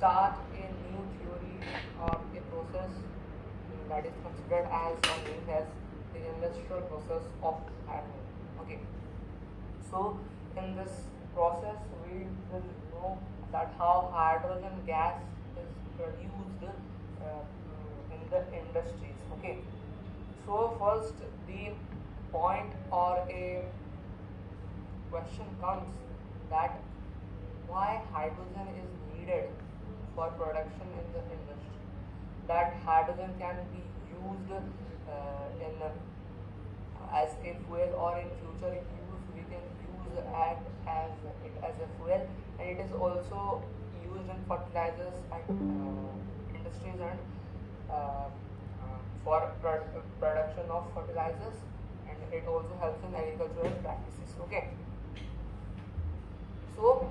start a new theory or a process that is considered as or named as the industrial process of hydrogen. Okay, so in this process we will know that how hydrogen gas is produced in the industries. Okay, so first the point or a question comes that why hydrogen is needed for production in the industry. That hydrogen can be used in as a fuel, or in future use we can use it as a fuel, and it is also used in fertilizers and industries, and uh, for production of fertilizers, and it also helps in agricultural practices. Okay, so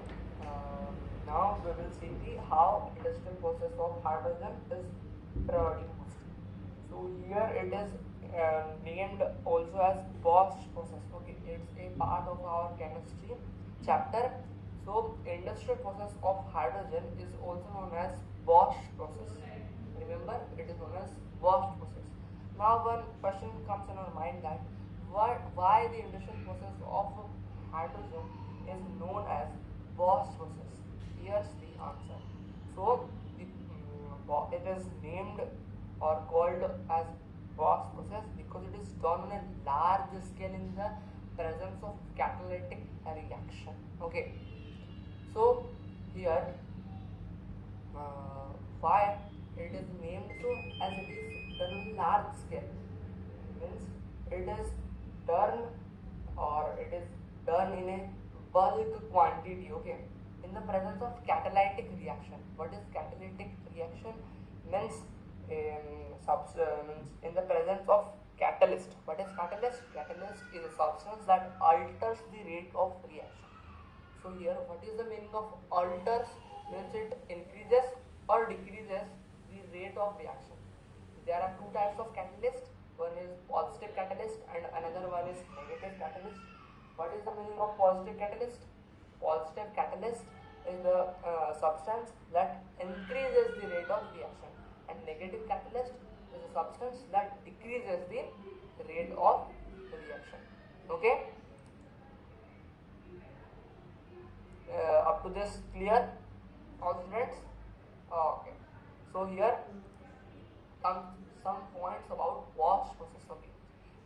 now we will see the how industrial process of hydrogen is produced. So here it is named also as Bosch process. Okay, it's a part of our chemistry chapter. So industrial process of hydrogen is also known as Bosch process. Remember, it is known as Bosch process. Now one question comes in our mind that why the industrial process of hydrogen is known as Bosch process. Here's the answer. So it is named or called as Bosch process because it is done on a large scale in the presence of catalytic reaction. Okay, so here why it is named so, as it is done on large scale, means it is done or it is done in a bulk quantity. Okay, in the presence of catalytic reaction. What is catalytic reaction? Means means in the presence of catalyst. What is catalyst? Catalyst is a substance that alters the rate of reaction. So here what is the meaning of alters? Means it increases or decreases the rate of reaction. There are two types of catalyst. One is positive catalyst and another one is negative catalyst. What is the meaning of positive catalyst? Positive catalyst is the substance that increases the rate of reaction, and negative catalyst is a substance that decreases the rate of reaction. Okay, up to this clear, all students? Okay, so here come some points about Bosch process. Okay,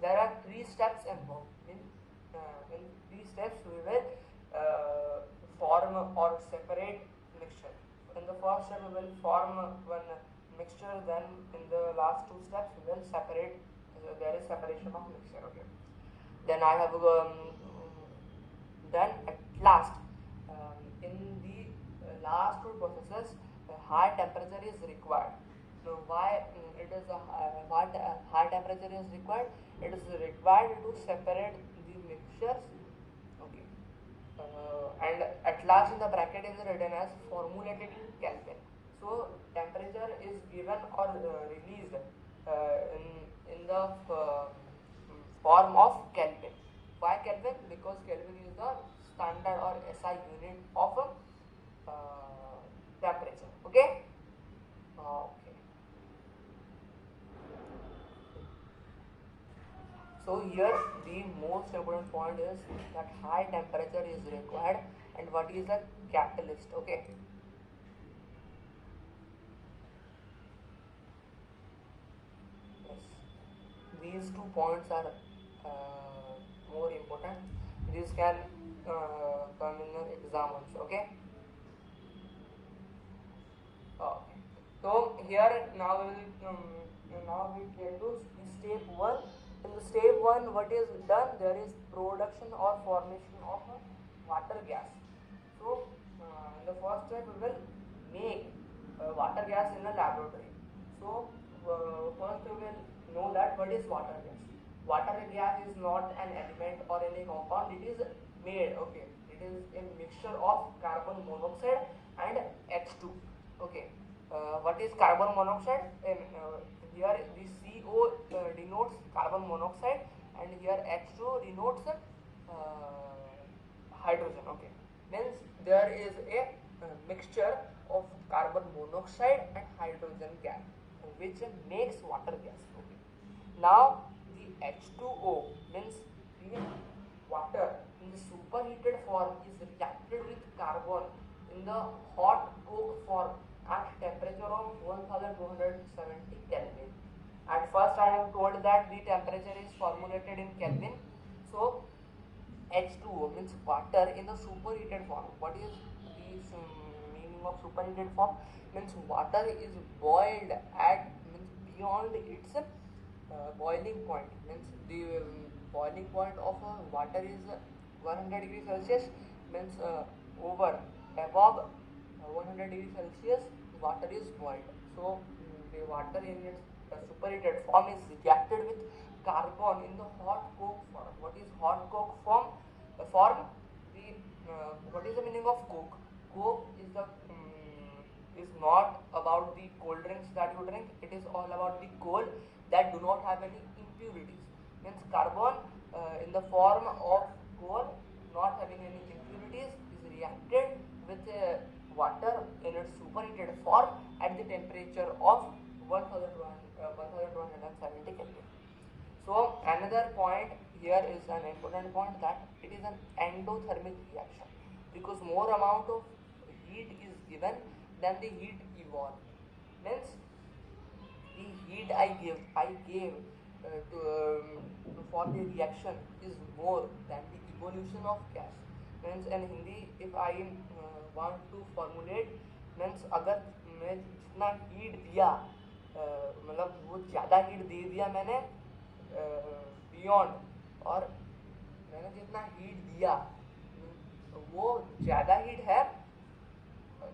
there are three steps involved. In these steps we will form or separate mixture. In the first step we will form one mixture, then in the last two steps we will separate, there is separation of mixture. Okay, then I have then at last in the last two processes high temperature is required. So why it is high temperature is required? It is required to separate the mixtures. Okay, and at last in the bracket is written as formulated in Kelvin. So temperature is given or released in the form of Kelvin. Why Kelvin? Because Kelvin is the standard or SI unit of temperature. Okay. Okay. So here the most important point is that high temperature is required, and what is a catalyst. Okay. Yes. These 2 points are more important. These can come in your exam also. Okay. Okay. So here now we came to step 1. In the step 1, what is done? There is production or formation of water gas. So in the first step we will make water gas in a laboratory. So first we will know that what is water gas. Water gas is not an element or any compound. It is made. Okay, it is a mixture of carbon monoxide and H2. Okay, what is carbon monoxide? Here the CO denotes carbon monoxide, and here H2 denotes hydrogen. Okay, means there is a mixture of carbon monoxide and hydrogen gas, which makes water gas. Okay. Now the H2O means the water in the superheated form is reacted with carbon in the hot coke form at temperature of 1270 Kelvin. At first I have told that the temperature is formulated in Kelvin. So H2O means water in the superheated form. What is the meaning of superheated form? Means water is boiled at means beyond its boiling point. Means the boiling point of water is 100 degrees Celsius. Means over above 100 degrees Celsius water is boiled. So the water in its superheated form is reacted with carbon in the hot coke form. What is hot coke form? Form the what is the meaning of coke? Coke is the is not about the cold drinks that you drink. It is all about the coal that do not have any impurities. Means carbon in the form of coal not having any impurities is reacted with water in its superheated form at the temperature of 1270 Kelvin. So another point here is an important point, that it is an endothermic reaction, because more amount of heat is given than the heat evolved. Means the heat I gave for the reaction is more than the evolution of gas. Means in Hindi if I want to formulate, means अगर मैं जितना heat दिया मतलब वो ज़्यादा heat दे दिया मैंने beyond, और मैंने जितना हीट दिया वो ज़्यादा हीट है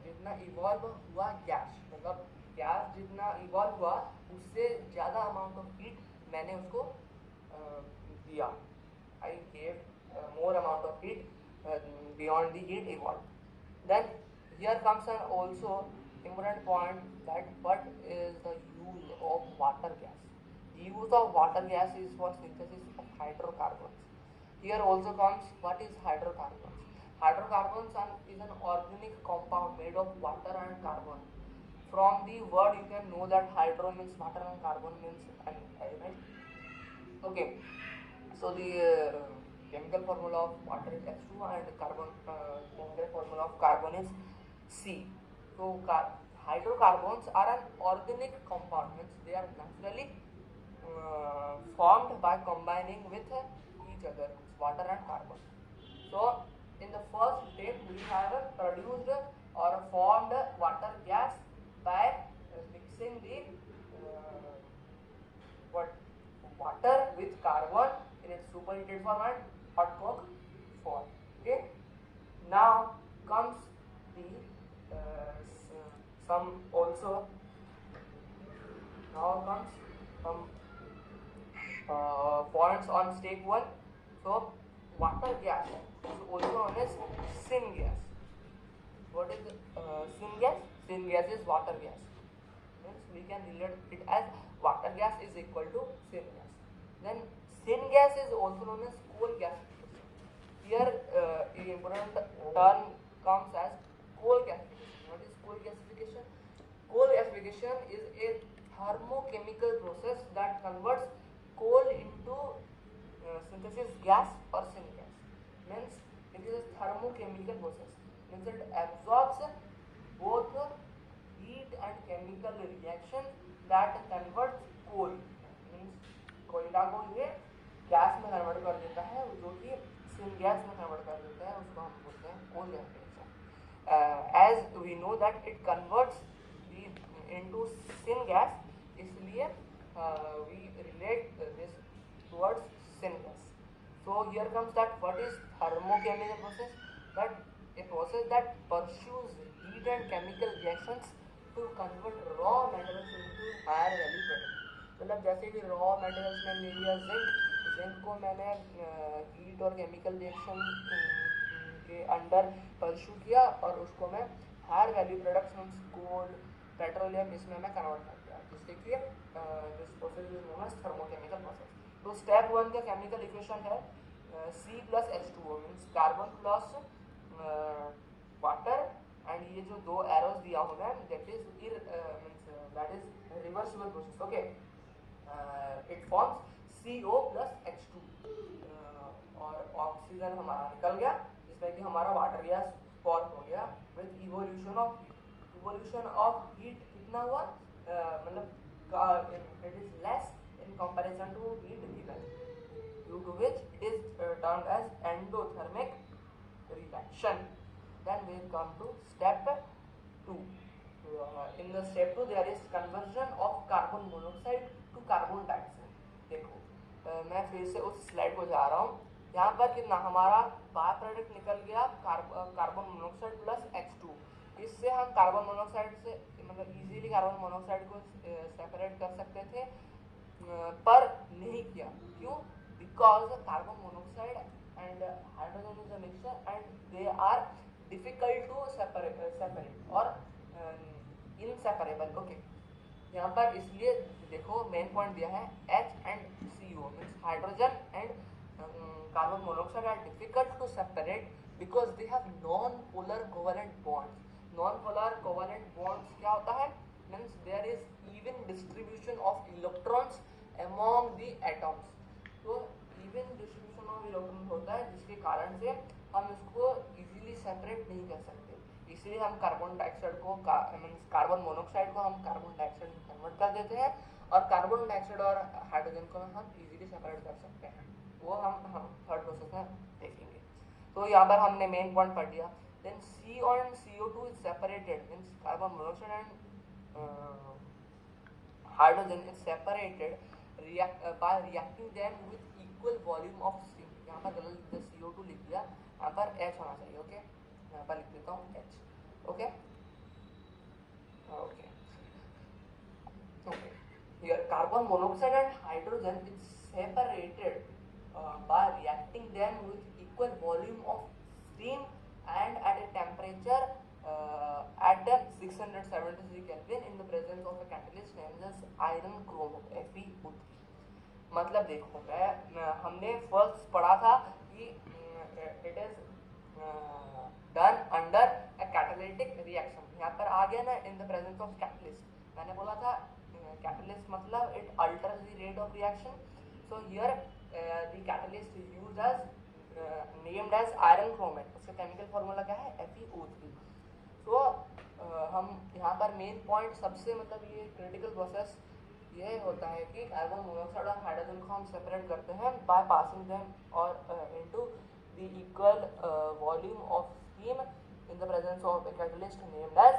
जितना इवॉल्व हुआ गैस, मतलब गैस जितना इवॉल्व हुआ उससे ज़्यादा अमाउंट ऑफ हीट मैंने उसको दिया. I gave more amount of heat beyond the heat evolved. Then here comes an also important point, that what is the use of water gas. The use of water gas is for synthesis of hydrocarbons. Here also comes what is hydrocarbons. Hydrocarbons is an organic compound made of water and carbon. From the word you can know that hydro means water and carbon means an element. Okay, so the chemical formula of water is H2 and carbon chemical formula of carbon is C. So hydrocarbons are an organic compound, means they are naturally formed by combining with each other, water and carbon. So in the first step we have produced or formed water gas by mixing the water with carbon in its superheated form and hot coke form. Okay. Now comes the some also. Now comes some points on step 1. So water gas is also known as syngas. What is syngas? Syngas is water gas. Means we can relate it as water gas is equal to syngas. Then syngas is also known as coal gasification. Here the important term comes as coal gasification. What is coal gasification? Coal gasification is a thermochemical process that converts coal into synthesis gas or syngas. Means it is a thermochemical process. Means it absorbs both heat and chemical reaction that converts coal. Means कोयला को ये gas में convert कर देता है, जो कि syngas में कन्वर्ट कर देता है, उसको हम बोलते हैं coal gasification. As we know that it converts into syngas, इसलिए we relate this towards syngas. So here comes that what is thermochemical process? That a process that pursues heat and chemical reactions to convert raw metals into higher value products. मतलब जैसे कि raw materials में ले लिया zinc को मैंने heat और chemical reaction के अंडर परस्यू किया और उसको मैं higher value products means coal petroleum इसमें मैं कन्वर्ट कर दिया, जिससे कि this process is known as thermochemical process. तो स्टेप 1 का केमिकल इक्वेशन है C plus H2O means carbon plus water and ये जो दो एरोस दिया होगा that is that is reversible process. Okay, it forms CO plus H2 और oxygen हमारा निकल गया, जिसमें कि हमारा वाटर गैस फॉर्म हो गया with evolution of heat. Evolution of heat कितना हुआ, मतलब it is less in comparison to heat given, due to which it is termed as endothermic reaction. Then we come to step 2. In the step 2 there is conversion of carbon monoxide to carbon dioxide. देखो मैं फिर से उस slide को जा रहा हूँ. यहाँ पर कितना हमारा बाय प्रोडक्ट निकल गया कार्बन मोनोक्साइड प्लस H2. इससे हम कार्बन मोनोक्साइड से मतलब इजीली कार्बन मोनोक्साइड को सेपरेट कर सकते थे, पर नहीं किया. क्यों? Because carbon monoxide and hydrogen is a mixture and they are difficult to separate और इनसेपरेबल. ओके, यहाँ पर इसलिए देखो मेन पॉइंट दिया है H and CO means hydrogen and carbon monoxide are difficult to separate because they have non polar covalent bonds. Non polar covalent bonds क्या होता है? Means there is even distribution of electrons among the atoms. तो even distribution of electrons होता है, जिसके कारण से हम इसको इजीली सेपरेट नहीं कर सकते. इसलिए हम कार्बन डाइऑक्साइड को कार्बन मोनोक्साइड को हम कार्बन डाइऑक्साइड में कन्वर्ट कर देते हैं और कार्बन डाइऑक्साइड और हाइड्रोजन को हम इजीली सेपरेट कर सकते हैं. वो हम थर्ड प्रोसेस में देखेंगे. तो यहाँ पर हमने मेन पॉइंट पढ़ लिया. Then CO and CO2 is separated means carbon monoxide and hydrogen is separated by reacting them with equal volume of steam. यहाँ पर गलत CO2 लिख दिया, यहाँ पर H होना चाहिए. ओके, यहाँ पर लिख देता हूँ H. Okay okay okay. Here carbon monoxide and hydrogen is separated by reacting them with equal volume of steam and at a temperature at 673 Kelvin in the presence of a catalyst named as iron chromate FeO3. मतलब देखो हमने first पढ़ा था कि it is done under a catalytic reaction. यहाँ पर आ गया ना in the presence of catalyst. मैंने बोला था कैटलिस्ट मतलब it alters the rate of reaction. So here the catalyst is used as named as iron chromate. उसका केमिकल फार्मूला क्या है? FeO3. तो हम यहाँ पर मेन पॉइंट सबसे मतलब ये क्रिटिकल प्रोसेस ये होता है कि कार्बन मोनोक्साइड और हाइड्रोजन को हम सेपरेट करते हैं बाय पासिंग देम और into the equal volume of steam in the presence of a catalyst named as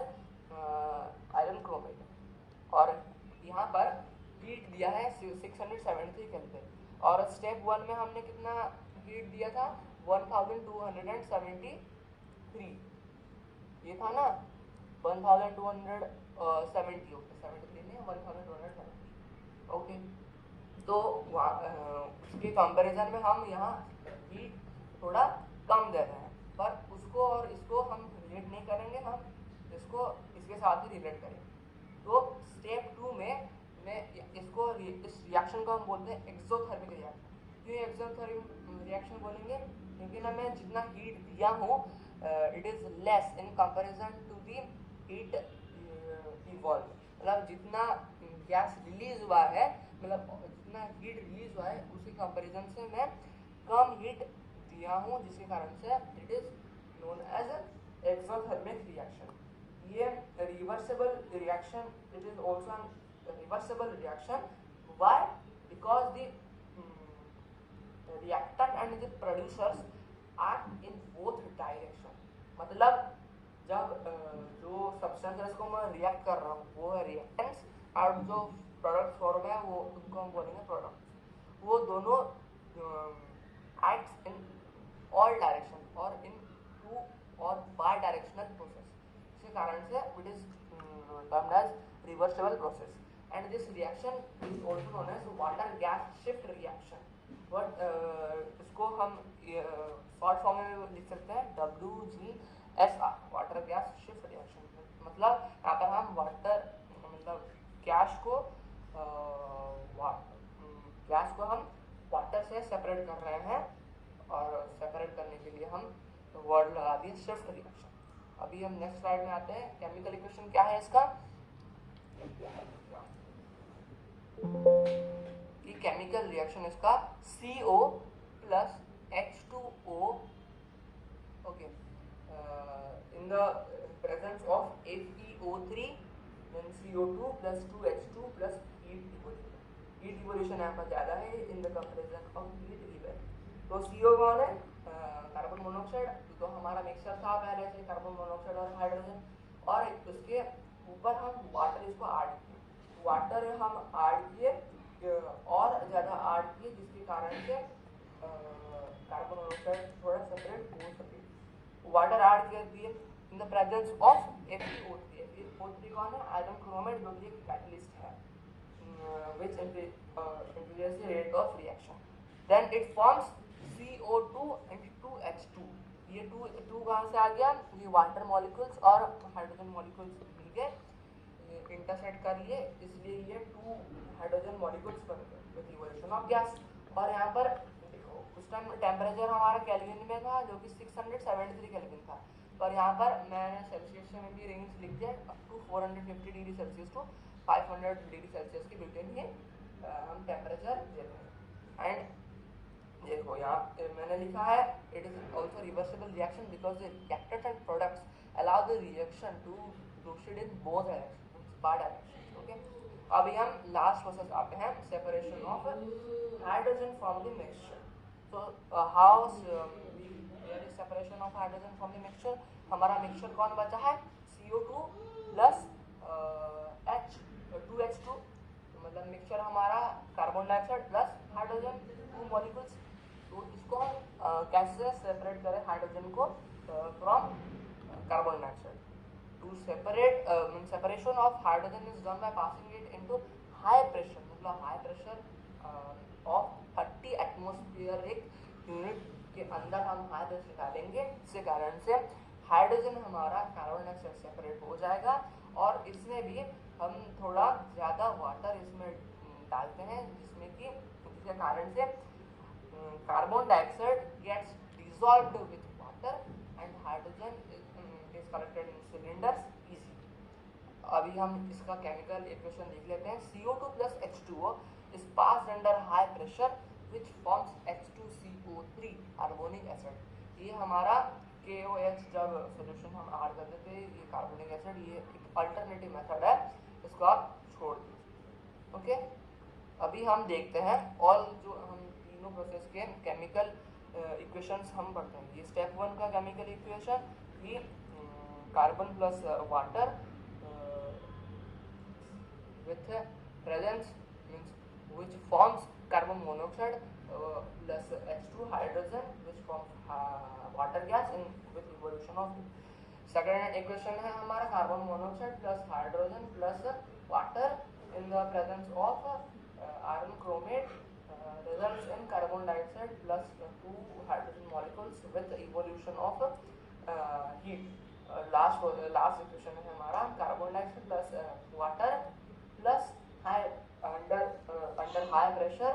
iron chromate. और यहाँ पर हीट दिया है 673 केल्विन और स्टेप 1 में हमने कितना हीट दिया था? 1273. ये था ना 1270. ओके 73 नहीं 1270. ओके, तो उसके कंपैरिजन में हम यहाँ हीट थोड़ा कम दे रहे हैं, पर उसको और इसको हम रिलेट नहीं करेंगे, हम इसको इसके साथ ही रिलेट करेंगे. तो स्टेप 2 में इसको इस रिएक्शन को हम बोलते हैं एक्सोथर्मिक रिएक्शन. क्यों एक्सोथर्मिक रिएक्शन बोलेंगे? क्योंकि ना मैं जितना हीट दिया हूँ it is less in comparison to the heat evolve. मतलब जितना गैस रिलीज हुआ है, मतलब जितना हीट रिलीज हुआ है उसके कंपैरिजन से मैं कम हीट दिया हूँ, जिसके कारण से it is known as exothermic reaction. ये reversible reaction, it is also reversible reaction. Why? Because the reactant and the producers act in both direction. मतलब जब जो सब्सटेंसेस को मैं रिएक्ट कर रहा हूँ वो है रिएक्टेंट्स और जो प्रोडक्ट फॉर्म है वो उनको हम बोलेंगे प्रोडक्ट्स. वो दोनों एक्ट्स इन ऑल डायरेक्शन और इन टू और बाय डायरेक्शनल प्रोसेस. इसके कारण से it is termed as reversible process. And this reaction is also known as water gas shift reaction. But इसको हम शॉर्ट फॉर्म में लिख सकते हैं WGSR, water gas shift reaction. मतलब यहाँ पर हम वाटर मतलब गैस को हम वाटर से सेपरेट कर रहे हैं और सेपरेट करने के लिए हम वर्ड लगा दिए शिफ्ट रिएक्शन. अब अभी हम नेक्स्ट स्लाइड में आते हैं। केमिकल इक्वेशन क्या है इसका, कि केमिकल रिएक्शन इसका CO plus H2O, okay, in the presence of FeO3 then CO2 plus 2H2 plus heat evolution. heat evolution यहाँ पर ज़्यादा है in the comparison of heat given. तो CO कौन है, कार्बन मोनोऑक्साइड, तो हमारा मिक्सचर था पहले से कार्बन मोनोऑक्साइड और हाइड्रोजन, और उसके ऊपर हम वाटर इसको ऐड किए, वाटर हम ऐड किए और ज़्यादा ऐड किए, जिसके कारण से कार्बन मोनोऑक्साइड थोड़ा सेपरेट हो सके। वाटर ऐड कर दिए इन the presence of FeO3. FeO3 कौन है, आयरन क्रोमेट, जो कि एक कैटलिस्ट है which increases the rate of reaction. Then it forms CO2 and 2H2. ये 2 कहाँ से आ गया, ये वाटर मॉलिक्यूल्स और हाइड्रोजन मॉलिक्यूल्स मिलके इंटरसेक्ट कर लिए, इसलिए ये 2 हाइड्रोजन मॉलिक्यूल्स बन गए विद इवोल्यूशन ऑफ गैस। और यहाँ पर देखो उस टाइम टेम्परेचर हमारा केल्विन में था जो कि 673 केल्विन था, पर यहाँ पर मैंने सेल्सियस में भी रेंज लिख दिया up to 450 degree Celsius to 500 degree Celsius के बिटवीन ये हम टेम्परेचर दे रहे हैं। एंड देखो यहाँ मैंने लिखा है it is also reversible reaction because the reactant and products allow the reaction to proceed in both directions, by directions. Okay, अभी हम लास्ट प्रोसेस आते हैं, separation of hydrogen from the mixture. तो how there is separation of hydrogen from the mixture. हमारा mixture कौन बचा है, CO2 plus H2H2, मतलब मिक्सचर हमारा carbon dioxide plus hydrogen 2 molecules. तो इसको हम कैसे सेपरेट करें हाइड्रोजन को from carbon dioxide. To separate separation of hydrogen is done by passing it into high pressure, मतलब high pressure of 30 atmospheric unit के अंदर हम हाई प्रेशर डालेंगे, जिसके कारण से हाइड्रोजन हमारा कार्बन डाइऑक्साइड सेपरेट हो जाएगा। और इसमें भी हम थोड़ा ज़्यादा वाटर इसमें डालते हैं, जिसके कारण से carbon dioxide gets dissolved with water and hydrogen is collected in cylinders easy. अभी हम इसका केमिकल इक्वेशन देख लेते हैं। CO2 plus H2O is passed under high pressure which forms H2CO3 carbonic acid. ये हमारा KOH जब सोल्यूशन हम ऐड कर देते हैं ये कार्बोनिक एसिड, ये एक अल्टरनेटिव मेथड है, इसको आप छोड़ दीजिए। ओके, अभी हम देखते हैं और जो हम तीनों प्रोसेस के केमिकल इक्वेशंस हम पढ़ते हैं। ये स्टेप 1 का केमिकल इक्वेशन, ये carbon plus water with presence means which forms carbon monoxide plus H2 hydrogen which forms water gas in with evolution of second equation है हमारा carbon monoxide plus hydrogen plus water in the presence of iron chromate results in carbon dioxide plus 2 hydrogen molecules with evolution of heat. Last equation है हमारा carbon dioxide plus water plus under high pressure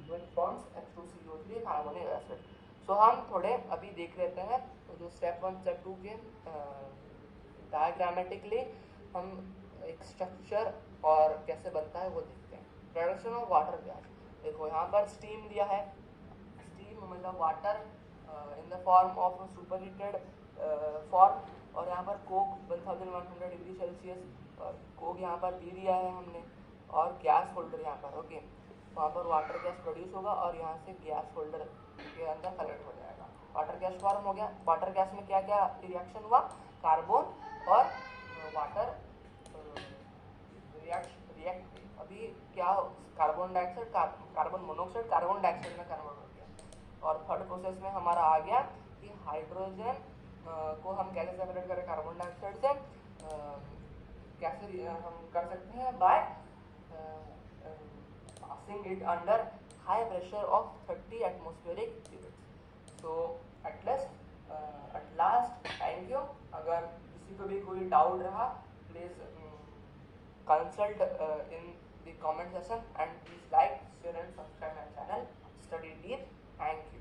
which forms H2CO3 carbonic acid. So हम थोड़े अभी देख लेते हैं तो जो स्टेप 1 स्टेप 2 के डायग्रामेटिकली हम एक स्ट्रक्चर और कैसे बनता है वो देखते हैं। प्रोडक्शन ऑफ वाटर गैस, देखो यहाँ पर स्टीम दिया है, स्टीम मतलब water in the form of super heated form, और यहाँ पर कोक 1100 डिग्री सेल्सियस कोक यहाँ पर दे दिया है हमने, और गैस होल्डर यहाँ पर। ओके, वहाँ पर वाटर गैस प्रोड्यूस होगा और यहाँ से गैस होल्डर के अंदर कलेक्ट हो जाएगा, वाटर गैस फॉर्म हो गया। वाटर गैस में क्या क्या रिएक्शन हुआ, कार्बन और वाटर रिएक्ट। अभी क्या carbon dioxide carbon monoxide carbon dioxide में कन्वर्ट हो गया। और थर्ड प्रोसेस में हमारा आ गया कि हाइड्रोजन को हम कैसे सेपरेट करें कार्बन डाइऑक्साइड से, कैसे हम कर सकते हैं, by passing it under high pressure of 30 atmospheric units. So at last thank you. अगर किसी को भी कोई डाउट रहा please consult in the comment section and please like share and subscribe my channel study deep. Thank you.